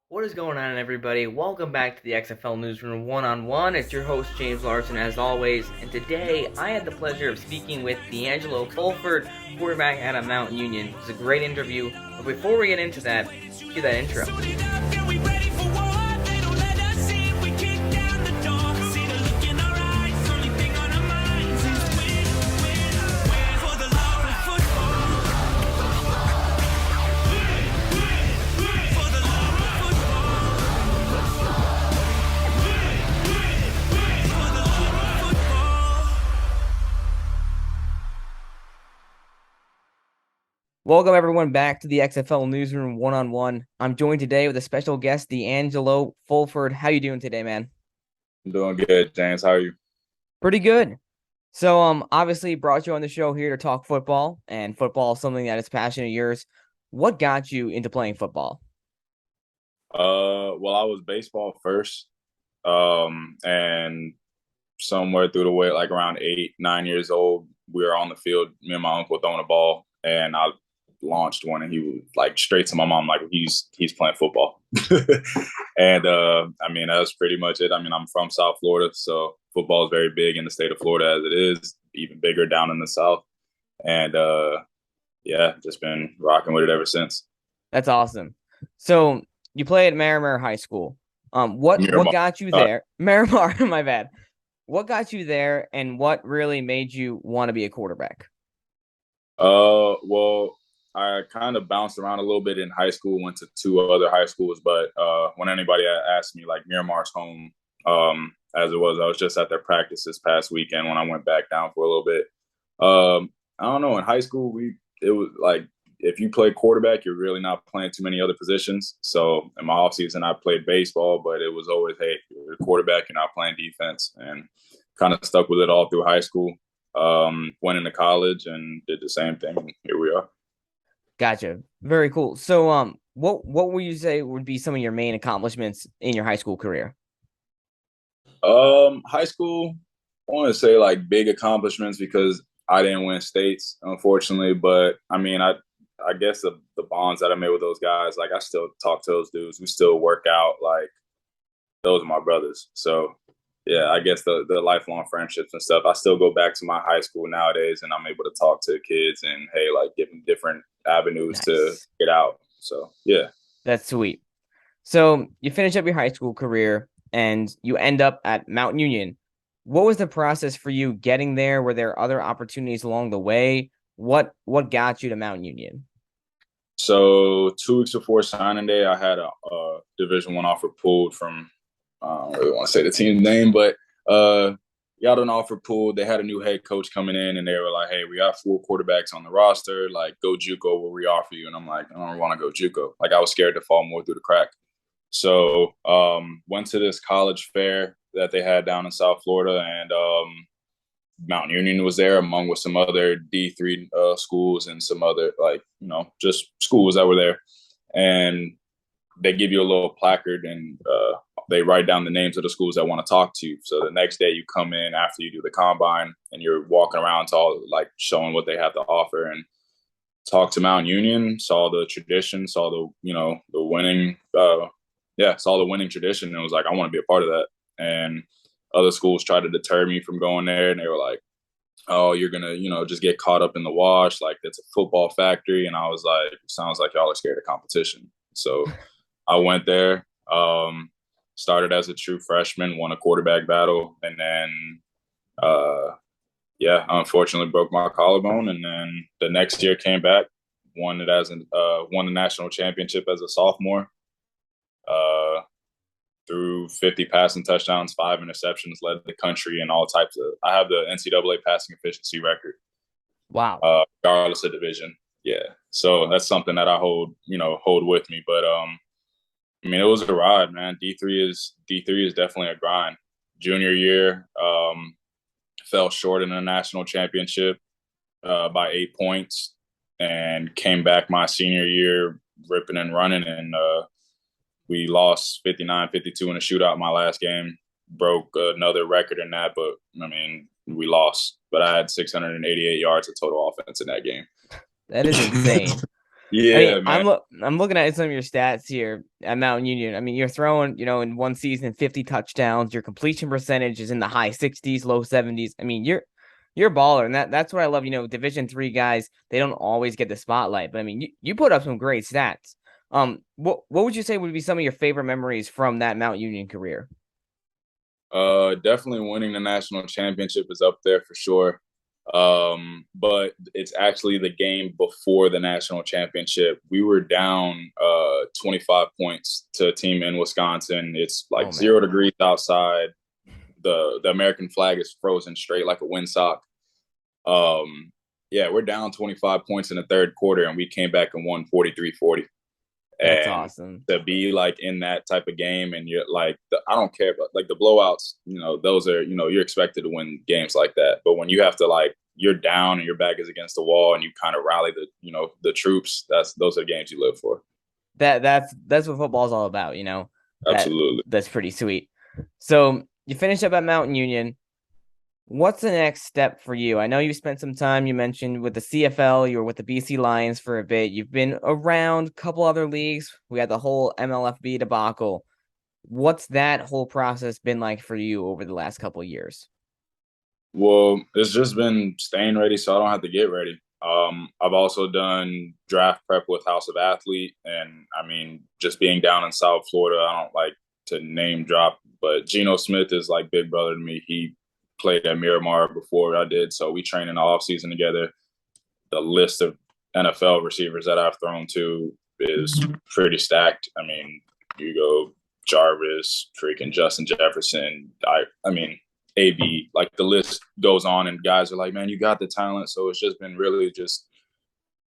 What is going on, everybody? Welcome back to the XFL Newsroom One-on-One. It's your host, James Larsen, as always. And today, I had the pleasure of speaking with D'Angelo Fulford, quarterback out of Mount Union. It was a great interview. But before we get into that, cue that intro. Welcome, everyone, back to the XFL Newsroom One-on-One. I'm joined today with a special guest, D'Angelo Fulford. How you doing today, man? I'm doing good, James. How are you? Pretty good. So, obviously brought you on the show here to talk football, and football is something that is passion of yours. What got you into playing football? Well, I was baseball first, and somewhere through the way, like around 8, 9 years old, we were on the field. Me and my uncle throwing a ball, and I launched one, and he was like straight to my mom, like he's playing football. And I mean, that's pretty much it. I mean, I'm from South Florida, so football is very big in the state of Florida as it is, even bigger down in the South. And yeah, just been rocking with it ever since. That's awesome. So you play at Miramar High School. What Miramar. got you there? Miramar, my bad. What got you there, and what really made you want to be a quarterback? Well, I kind of bounced around a little bit in high school, went to two other high schools, but when anybody asked me, like Miramar's home, as it was, I was just at their practice this past weekend when I went back down for a little bit. I don't know. In high school, it was like if you play quarterback, you're really not playing too many other positions. So in my off season, I played baseball, but it was always, hey, you're a quarterback, you're not playing defense, and kind of stuck with it all through high school. Went into college and did the same thing. Here we are. Gotcha. Very cool. So, what would you say would be some of your main accomplishments in your high school career? High school, I want to say like big accomplishments because I didn't win states, unfortunately. But I mean, I guess the bonds that I made with those guys, like I still talk to those dudes. We still work out. Like those are my brothers. So yeah, I guess the lifelong friendships and stuff. I still go back to my high school nowadays, and I'm able to talk to kids and hey, like give them different avenues to Nice. get out. So yeah. That's sweet. So you finish up your high school career and you end up at Mount Union. What was the process for you getting there? Were there other opportunities along the way? What got you to Mount Union? So 2 weeks before signing day, I had a Division 1 offer pulled from. I don't really want to say the team's name, but got an offer pulled. They had a new head coach coming in, and they were like, "Hey, we got 4 quarterbacks on the roster. Like, go JUCO. We'll re-offer you." And I'm like, "I don't want to go JUCO." Like, I was scared to fall more through the crack. So went to this college fair that they had down in South Florida, and Mount Union was there, among with some other D3 schools and some other just schools that were there, and they give you a little placard and they write down the names of the schools that want to talk to you. So the next day you come in after you do the combine and you're walking around to all like showing what they have to offer and talk to Mount Union, saw the tradition, saw the winning saw the winning tradition and was like, I want to be a part of that. And other schools tried to deter me from going there and they were like, oh, you're gonna, just get caught up in the wash. Like it's a football factory. And I was like, sounds like y'all are scared of competition. So I went there, started as a true freshman, won a quarterback battle, and then, unfortunately broke my collarbone. And then the next year came back, won the national championship as a sophomore. Uh, threw 50 passing touchdowns, 5 interceptions, led the country in all types of. I have the NCAA passing efficiency record, Wow. regardless of division. Yeah, so that's something that I hold with me. But I mean, it was a ride, man. D3 is definitely a grind. Junior year, fell short in the national championship by 8 points, and came back my senior year ripping and running, and we lost 59-52 in a shootout my last game. Broke another record in that, but I mean, we lost. But I had 688 yards of total offense in that game. That is insane. I mean, Yeah, man. I'm looking at some of your stats here at Mountain Union. I mean, you're throwing, in one season 50 touchdowns. Your completion percentage is in the high 60s, low 70s. I mean, you're a baller, and that's what I love. Division three guys, they don't always get the spotlight, but I mean, you put up some great stats. What would you say would be some of your favorite memories from that Mount Union career? Definitely winning the national championship is up there for sure. But it's actually the game before the national championship. We were down 25 points to a team in Wisconsin. It's Oh like man, 0 degrees outside. The American flag is frozen straight like a windsock. Um, yeah, we're down 25 points in the third quarter, and we came back and won 43-40. that's And awesome. to be like in that type of game, and you're like, I don't care, but like the blowouts, those are, you're expected to win games like that. But when you have to, like, you're down and your back is against the wall and you kind of rally the troops, those are the games you live for. That's what football's all about. That Absolutely. that's pretty sweet. So you finish up at Mountain Union. What's the next step for you? I know you spent some time, you mentioned, with the CFL, you were with the BC Lions for a bit. You've been around a couple other leagues. We had the whole MLFB debacle. What's that whole process been like for you over the last couple of years? Well, it's just been staying ready so I don't have to get ready. I've also done draft prep with House of Athlete, and I mean, just being down in South Florida, I don't like to name drop, but Geno Smith is like big brother to me. He played at Miramar before I did, so we train in the off season together. The list of NFL receivers that I've thrown to is pretty stacked. I mean, you go Jarvis, freaking Justin Jefferson. I mean, AB. Like the list goes on, and guys are like, "Man, you got the talent." So it's just been really just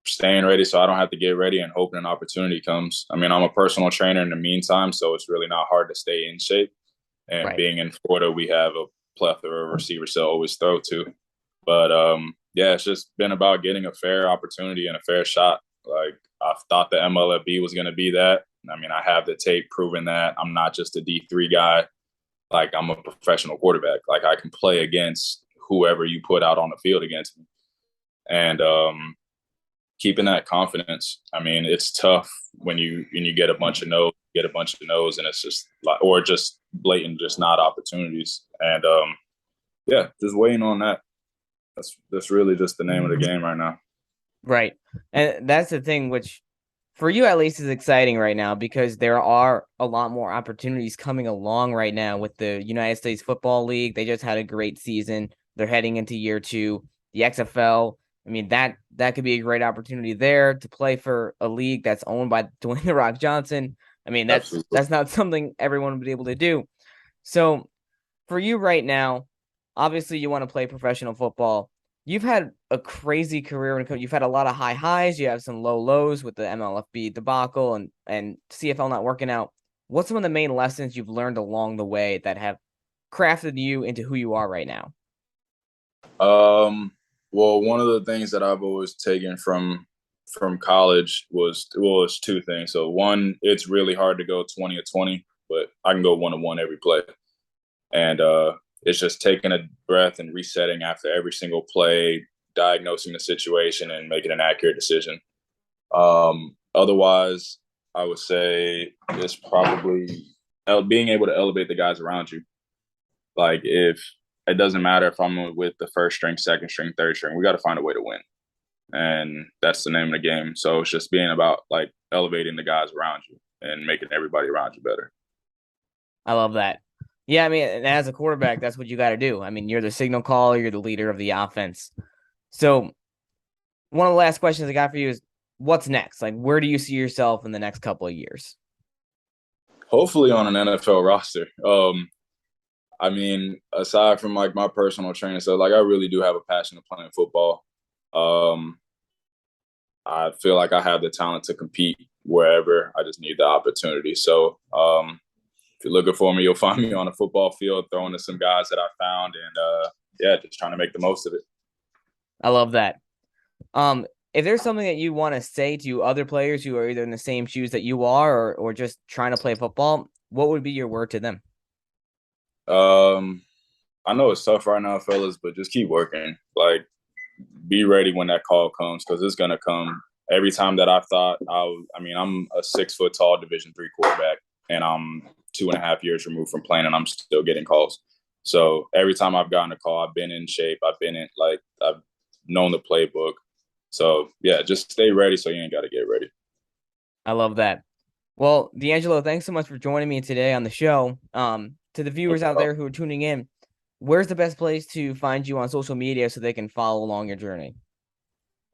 staying ready, so I don't have to get ready and hoping an opportunity comes. I mean, I'm a personal trainer in the meantime, so it's really not hard to stay in shape. And Right. being in Florida, we have a plethora of receivers to always throw to. But yeah, it's just been about getting a fair opportunity and a fair shot. Like I thought the MLFB was going to be that. I mean, I have the tape proving that I'm not just a D3 guy. Like I'm a professional quarterback. Like I can play against whoever you put out on the field against me. And keeping that confidence. I mean, it's tough when you get a bunch of no's, and it's just like, or just blatant, just not opportunities. And yeah, just waiting on that. That's really just the name of the game right now. Right. And that's the thing, which for you at least is exciting right now because there are a lot more opportunities coming along right now with the United States Football League. They just had a great season. They're heading into year two. The XFL, I mean, that could be a great opportunity there to play for a league that's owned by Dwayne The Rock Johnson. I mean, Absolutely. that's not something everyone would be able to do. So for you right now, obviously you want to play professional football. You've had a crazy career when you've had a lot of high highs. You have some low lows with the MLFB debacle and CFL not working out. What's some of the main lessons you've learned along the way that have crafted you into who you are right now? Well, one of the things that I've always taken from college was, well, it's two things. So one, it's really hard to go 20 or 20, but I can go 1-1 every play. And it's just taking a breath and resetting after every single play, diagnosing the situation, and making an accurate decision. Otherwise, I would say it's probably being able to elevate the guys around you. Like if it doesn't matter if I'm with the first string, second string, third string, we got to find a way to win, and that's the name of the game. So it's just being about like elevating the guys around you and making everybody around you better. I love that. Yeah, I mean, and as a quarterback, that's what you got to do. I mean, you're the signal caller, you're the leader of the offense. So, one of the last questions I got for you is what's next? Like, where do you see yourself in the next couple of years? Hopefully on an NFL roster. I mean, aside from like my personal training, so like I really do have a passion of playing football. Um, I feel like I have the talent to compete wherever. I just need the opportunity. So if you're looking for me, you'll find me on a football field throwing to some guys that I found, and yeah, just trying to make the most of it. I love that. If there's something that you want to say to other players who are either in the same shoes that you are or just trying to play football, what would be your word to them? Um, I know it's tough right now, fellas, but just keep working. Like, be ready when that call comes because it's gonna come, every time that I thought I'm a 6 foot tall Division III quarterback, and I'm 2.5 years removed from playing, and I'm still getting calls. So every time I've gotten a call, I've been in shape. I've known the playbook. So yeah, just stay ready so you ain't got to get ready. I love that. Well, D'Angelo, thanks so much for joining me today on the show. To the viewers out there who are tuning in, where's the best place to find you on social media so they can follow along your journey?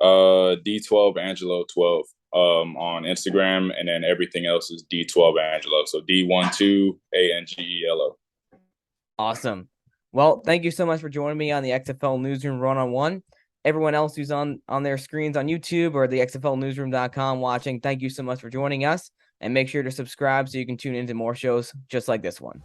D12 Angelo 12 on Instagram, and then everything else is D12 Angelo. So D12 ANGELO. Awesome. Well, thank you so much for joining me on the XFL Newsroom One-on-One. Everyone else who's on their screens on YouTube or the XFLnewsroom.com watching, thank you so much for joining us. And make sure to subscribe so you can tune into more shows just like this one.